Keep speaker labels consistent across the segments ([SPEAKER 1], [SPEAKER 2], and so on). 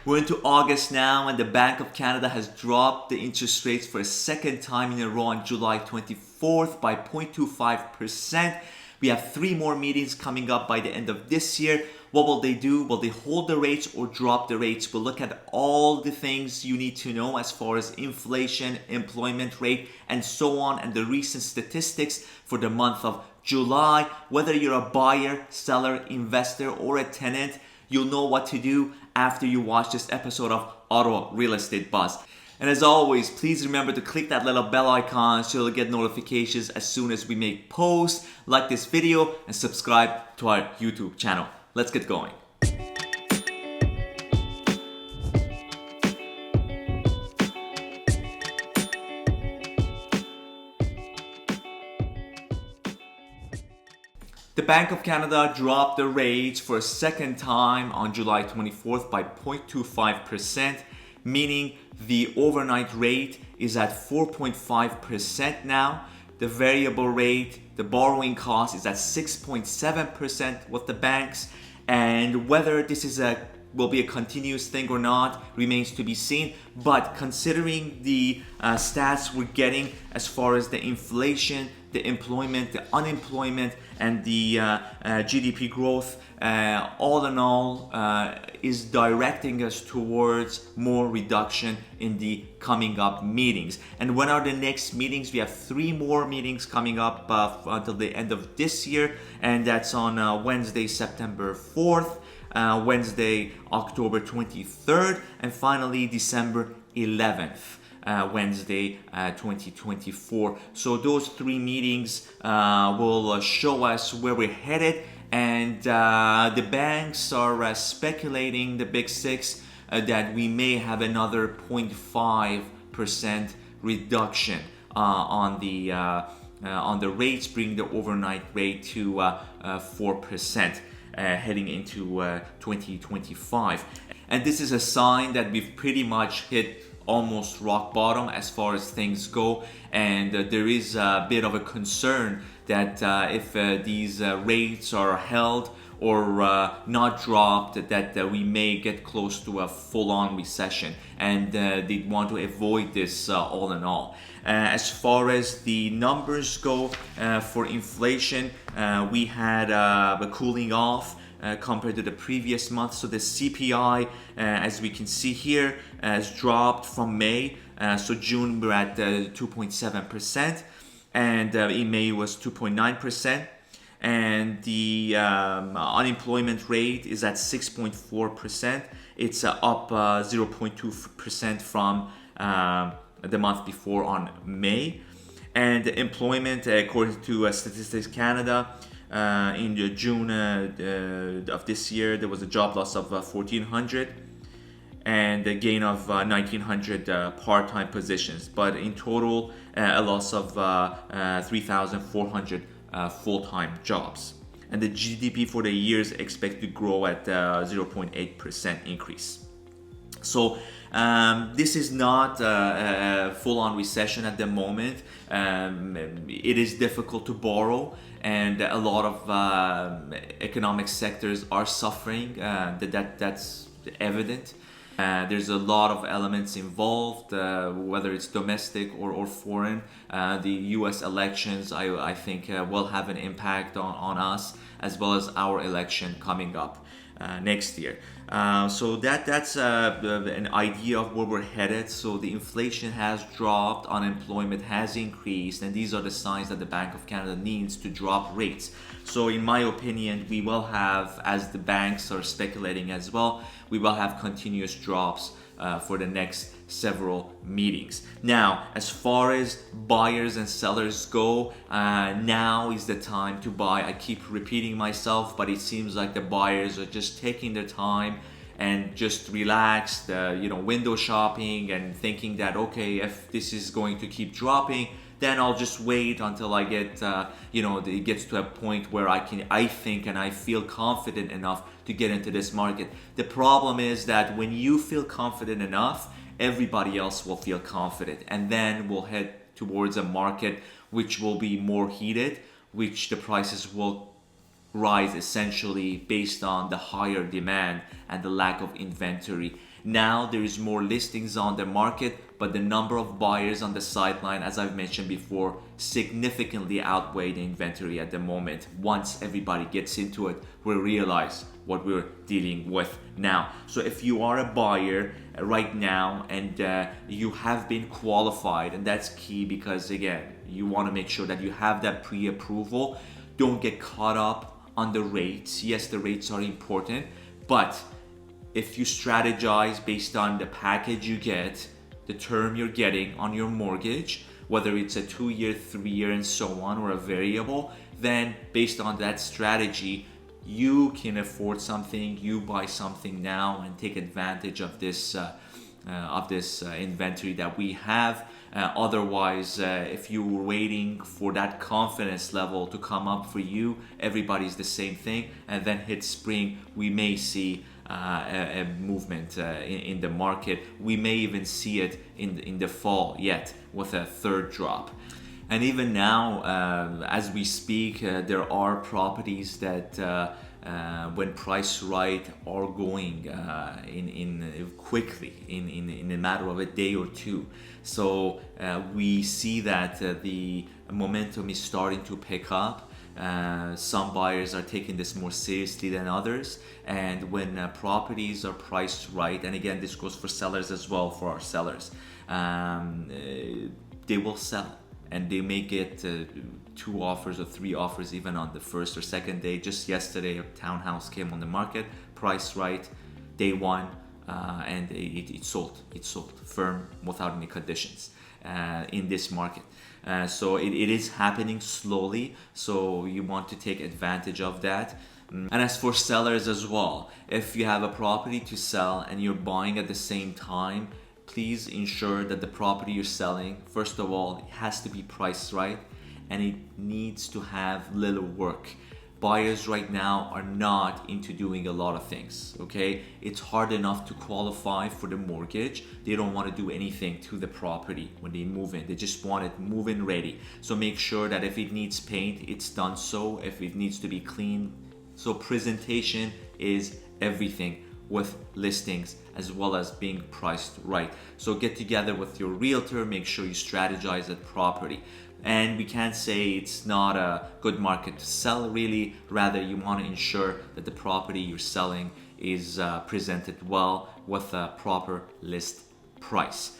[SPEAKER 1] We're into August now, and the Bank of Canada has dropped the interest rates for a second time in a row on July 24th by 0.25%. We have 3 more meetings coming up by the end of this year. What will they do? Will they hold the rates or drop the rates? We'll look at all the things you need to know as far as inflation, employment rate, and so on, and the recent statistics for the month of July. Whether you're a buyer, seller, investor, or a tenant, you'll know what to do after you watch this episode of Auto Real Estate Buzz. And as always, please remember to click that little bell icon so you'll get notifications as soon as we make posts. Like this video and subscribe to our YouTube channel. Let's get going. The Bank of Canada dropped the rates for a second time on July 24th by 0.25%, meaning the overnight rate is at 4.5% now. The variable rate, the borrowing cost, is at 6.7% with the banks, and whether this will be a continuous thing or not remains to be seen. But considering the stats we're getting as far as the inflation, the employment, the unemployment, and the GDP growth, all in all, is directing us towards more reduction in the coming up meetings. And when are the next meetings? We have 3 more meetings coming up until the end of this year, and that's on Wednesday, September 4th, Wednesday, October 23rd, and finally December 11th. Wednesday 2024. So those 3 meetings will show us where we're headed, and the banks are speculating, the big 6, that we may have another 0.5% reduction on the rates, bringing the overnight rate to 4%. Heading into 2025. And this is a sign that we've pretty much hit almost rock bottom as far as things go, and there is a bit of a concern that if these rates are held or not dropped, that we may get close to a full-on recession, and they want to avoid this all in all. As far as the numbers go for inflation, we had a cooling off compared to the previous month. So the CPI, as we can see here, has dropped from May. So June we're at 2.7%, and in May was 2.9%. And the unemployment rate is at 6.4%. It's up 0.2% from the month before on May. And employment, according to Statistics Canada, in June of this year, there was a job loss of 1,400 and a gain of 1,900 part-time positions, but in total a loss of 3,400 full-time jobs. And the GDP for the year is expected to grow at 0.8% increase. So this is not a full-on recession at the moment. It is difficult to borrow, and a lot of economic sectors are suffering. That's evident. There's a lot of elements involved, whether it's domestic or foreign. The US elections, I think, will have an impact on us, as well as our election coming up next year. So that's an idea of where we're headed. So the inflation has dropped, unemployment has increased, and these are the signs that the Bank of Canada needs to drop rates. So in my opinion, we will have, as the banks are speculating as well, we will have continuous drops for the next several meetings. Now, as far as buyers and sellers go, now is the time to buy. I keep repeating myself, but it seems like the buyers are just taking their time and just relaxed, window shopping and thinking that, okay, if this is going to keep dropping, then I'll just wait until I get, it gets to a point where I think and I feel confident enough to get into this market. The problem is that when you feel confident enough, everybody else will feel confident, and then we'll head towards a market which will be more heated, which the prices will rise essentially based on the higher demand and the lack of inventory. Now there is more listings on the market, but the number of buyers on the sideline, as I've mentioned before, significantly outweigh the inventory at the moment. Once everybody gets into it, we'll realize what we're dealing with now. So if you are a buyer right now and you have been qualified, and that's key because again, you want to make sure that you have that pre-approval. Don't get caught up on the rates. Yes, the rates are important, but if you strategize based on the package you get, the term you're getting on your mortgage, whether it's a 2-year, 3-year, and so on, or a variable, then based on that strategy, you can afford something, you buy something now and take advantage of this inventory that we have. Otherwise, if you were waiting for that confidence level to come up for you, everybody's the same thing, and then hit spring, we may see a movement in the market. We may even see it in the fall yet with a third drop. And even now, as we speak, there are properties that when priced right are going in quickly in a matter of a day or two. So we see that the momentum is starting to pick up. Some buyers are taking this more seriously than others, and when properties are priced right, and again this goes for sellers as well, for our sellers, they will sell, and they may get 2 offers or 3 offers even on the first or second day. Just yesterday a townhouse came on the market, priced right, day 1, and it sold firm without any conditions in this market. So it is happening slowly, so you want to take advantage of that. And as for sellers as well, if you have a property to sell and you're buying at the same time, please ensure that the property you're selling, first of all, it has to be priced right and it needs to have little work. Buyers right now are not into doing a lot of things, okay? It's hard enough to qualify for the mortgage. They don't want to do anything to the property when they move in. They just want it move-in ready. So make sure that if it needs paint, it's done so. If it needs to be cleaned. So presentation is everything with listings as well as being priced right. So get together with your realtor, make sure you strategize that property. And we can't say it's not a good market to sell really, rather you want to ensure that the property you're selling is presented well with a proper list price.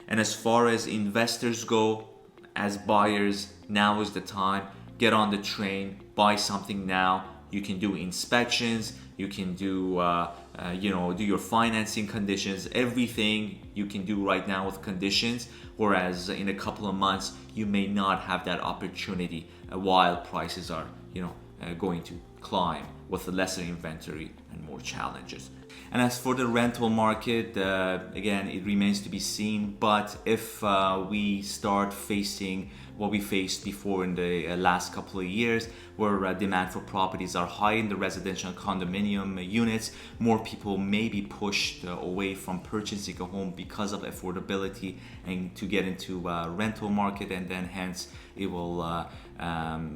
[SPEAKER 1] And as far as investors go, as buyers, now is the time. Get on the train, buy something now. You can do inspections, you can do do your financing conditions, everything you can do right now with conditions, whereas in a couple of months you may not have that opportunity while prices are going to climb with a lesser inventory and more challenges. And as for the rental market, again, it remains to be seen, but if we start facing what we faced before in the last couple of years, where demand for properties are high in the residential condominium units, more people may be pushed away from purchasing a home because of affordability and to get into rental market, and then hence it will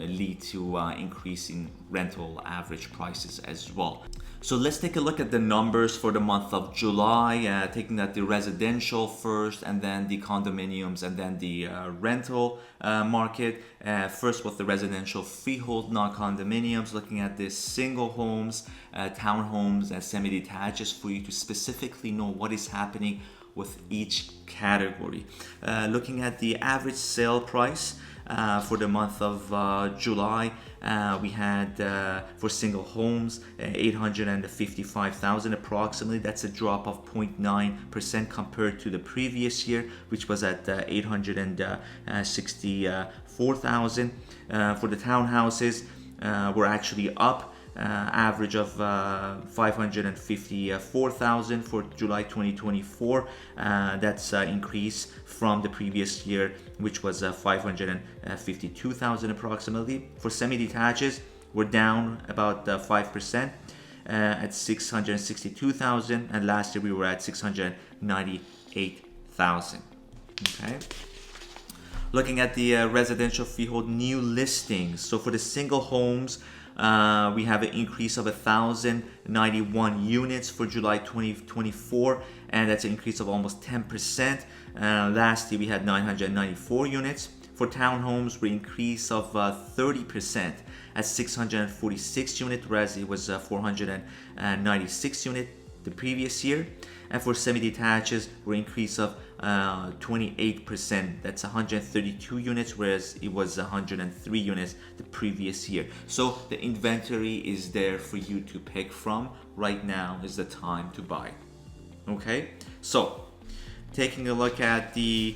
[SPEAKER 1] lead to increase in rental average prices as well. So let's take a look at the numbers for the month of July, taking at the residential first, and then the condominiums, and then the rental market. First with the residential freehold non-condominiums, looking at the single homes, townhomes, and semi-detaches for you to specifically know what is happening with each category. Looking at the average sale price for the month of July, we had for single homes 855,000 approximately. That's a drop of 0.9% compared to the previous year, which was at 864,000. For the townhouses, we're actually up. Average of 554,000 for July 2024. That's an increase from the previous year, which was 552,000 approximately. For semi-detaches, we're down about 5% at 662,000, and last year we were at 698,000. Okay. Looking at the residential freehold new listings, so for the single homes, we have an increase of 1,091 units for July 2024, and that's an increase of almost 10%. Last year we had 994 units. For townhomes, we increase of 30% at 646 units, whereas it was 496 units the previous year. And for semi-detaches, we're increase of 28%. That's 132 units, whereas it was 103 units the previous year. So the inventory is there for you to pick from. Right now is the time to buy. Okay, so taking a look at the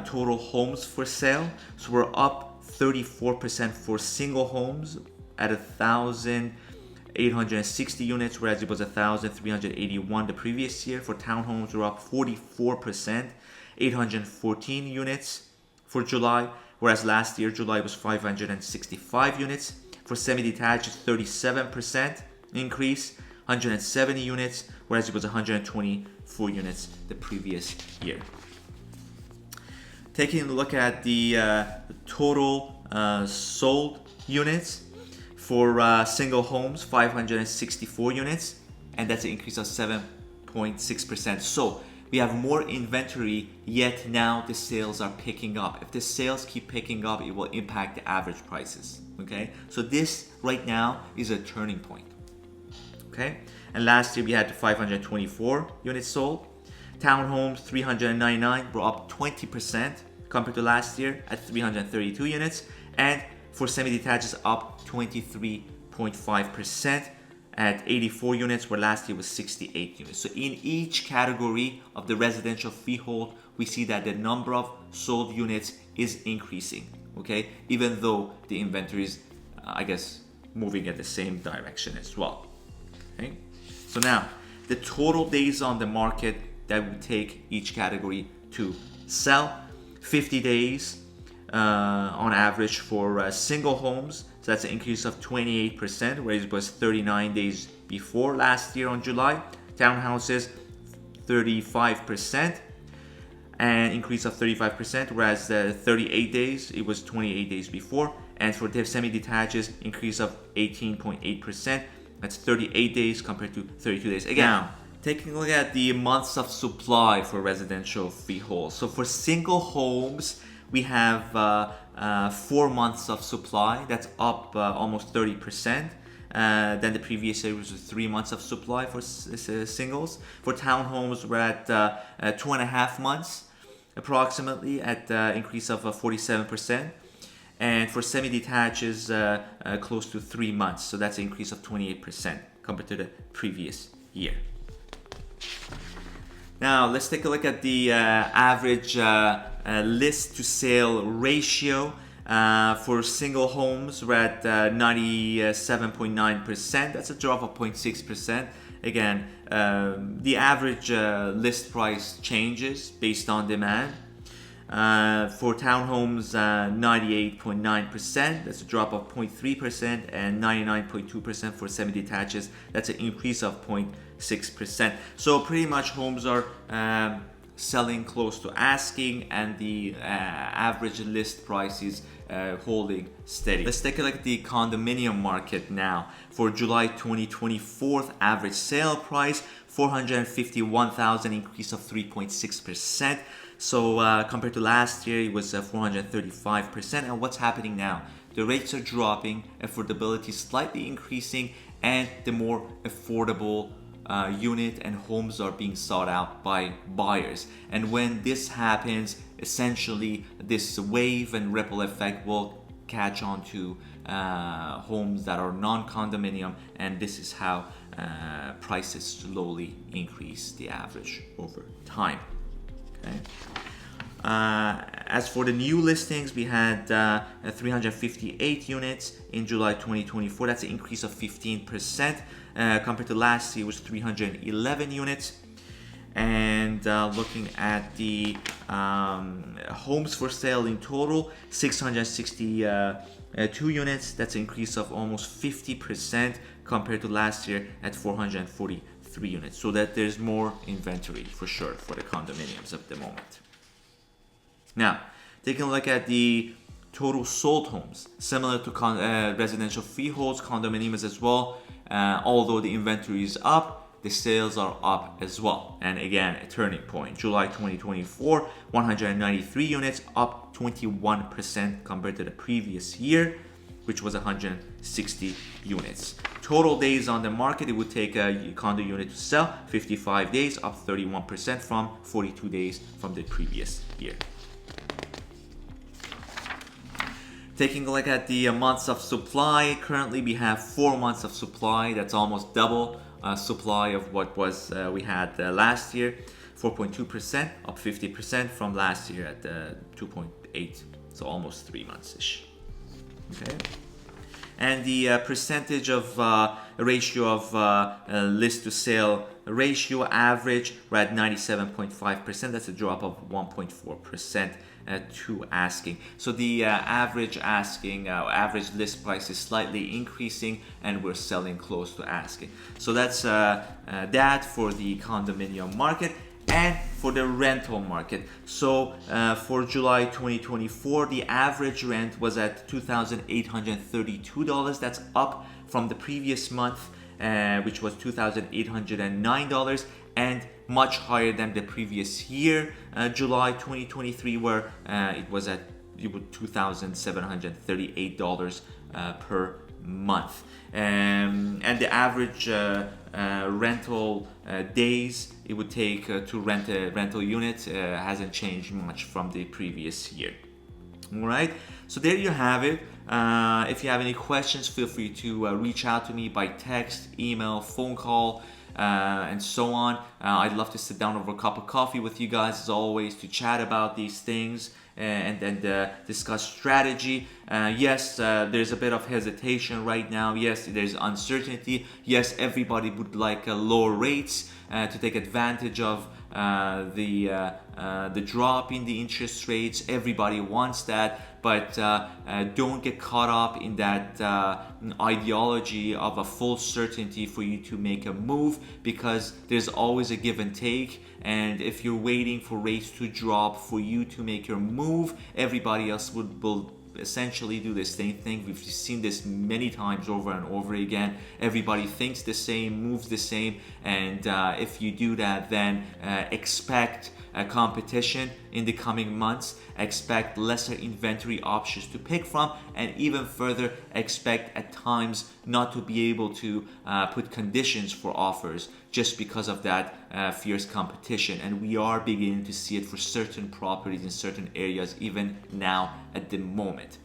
[SPEAKER 1] total homes for sale. So we're up 34% for single homes at 1,860 units, whereas it was 1,381 the previous year. For townhomes, we're up 44%, 814 units for July, whereas last year, July was 565 units. For semi-detached, 37% increase, 170 units, whereas it was 124 units the previous year. Taking a look at the total sold units for single homes, 564 units, and that's an increase of 7.6%. So we have more inventory, yet now the sales are picking up. If the sales keep picking up, it will impact the average prices. Okay, so this right now is a turning point. Okay, and last year we had 524 units sold. Townhomes 399 were up 20% compared to last year at 332 units, and for semi-detaches up 23.5% at 84 units, where last year was 68 units. So in each category of the residential freehold, we see that the number of sold units is increasing, okay, even though the inventory is, moving at the same direction as well. Okay, so now the total days on the market that would take each category to sell: 50 days on average for single homes. So that's an increase of 28%, whereas it was 39 days before last year on July. Townhouses, 35%, an increase of 35%, whereas 38 days, it was 28 days before. And for semi-detaches, increase of 18.8%. That's 38 days compared to 32 days. Again, now, taking a look at the months of supply for residential freehold. So for single homes, we have 4 months of supply. That's up almost 30%. Then the previous year was 3 months of supply for singles. For townhomes, we're at 2.5 months approximately, at increase of 47%. And for semi-detaches, close to 3 months. So that's an increase of 28% compared to the previous year. Now, let's take a look at the average list to sale ratio. For single homes, we're at 97.9%. That's a drop of 0.6%. Again, the average list price changes based on demand. For townhomes, 98.9%, that's a drop of 0.3%, and 99.2% for semi-detaches, that's an increase of 0.6%. So pretty much homes are selling close to asking, and the average list price is holding steady. Let's take a look at the condominium market now. For July 2024, average sale price, $451,000, increase of 3.6%. So compared to last year, it was 435%. And what's happening now? The rates are dropping, affordability is slightly increasing, and the more affordable unit and homes are being sought out by buyers. And when this happens, essentially this wave and ripple effect will catch on to homes that are non-condominium, and this is how prices slowly increase the average over time. Okay. As for the new listings, we had 358 units in July 2024. That's an increase of 15%. Compared to last year, it was 311 units. And looking at the homes for sale in total, 662 units. That's an increase of almost 50% compared to last year at 443 units. So that there's more inventory for sure for the condominiums at the moment. Now, taking a look at the Total sold homes, similar to residential freeholds, condominiums as well. Although the inventory is up, the sales are up as well. And again, a turning point. July 2024, 193 units, up 21% compared to the previous year, which was 160 units. Total days on the market, it would take a condo unit to sell, 55 days, up 31% from 42 days from the previous year. Taking a look at the months of supply, currently we have 4 months of supply. That's almost double supply of what was we had last year. 4.2%, up 50% from last year at 2.8, so almost 3 months-ish. Okay. And the percentage of ratio of list to sale ratio average, we're at 97.5%. That's a drop of 1.4% to asking. So the average asking, average list price is slightly increasing, and we're selling close to asking. So that's that for the condominium market. And for the rental market, so for July 2024, the average rent was at $2,832. That's up from the previous month, which was $2,809, and much higher than the previous year, July 2023, where it was at $2,738 per month. And the average rental days it would take to rent a rental unit hasn't changed much from the previous year. All right, so there you have it. If you have any questions, feel free to reach out to me by text, email, phone call, and so on. I'd love to sit down over a cup of coffee with you guys, as always, to chat about these things and discuss strategy. Yes, there's a bit of hesitation right now. Yes, there's uncertainty. Yes, everybody would like lower rates to take advantage of the drop in the interest rates. Everybody wants that, but don't get caught up in that ideology of a full certainty for you to make a move, because there's always a give and take. And if you're waiting for rates to drop for you to make your move, everybody else will essentially do the same thing. We've seen this many times over and over again. Everybody thinks the same, moves the same, and if you do that, then expect competition in the coming months, expect lesser inventory options to pick from, and even further, expect at times not to be able to put conditions for offers just because of that fierce competition. And we are beginning to see it for certain properties in certain areas even now at the moment.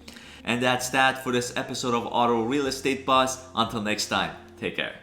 [SPEAKER 1] And that's that for this episode of Auto Real Estate Buzz. Until next time, take care.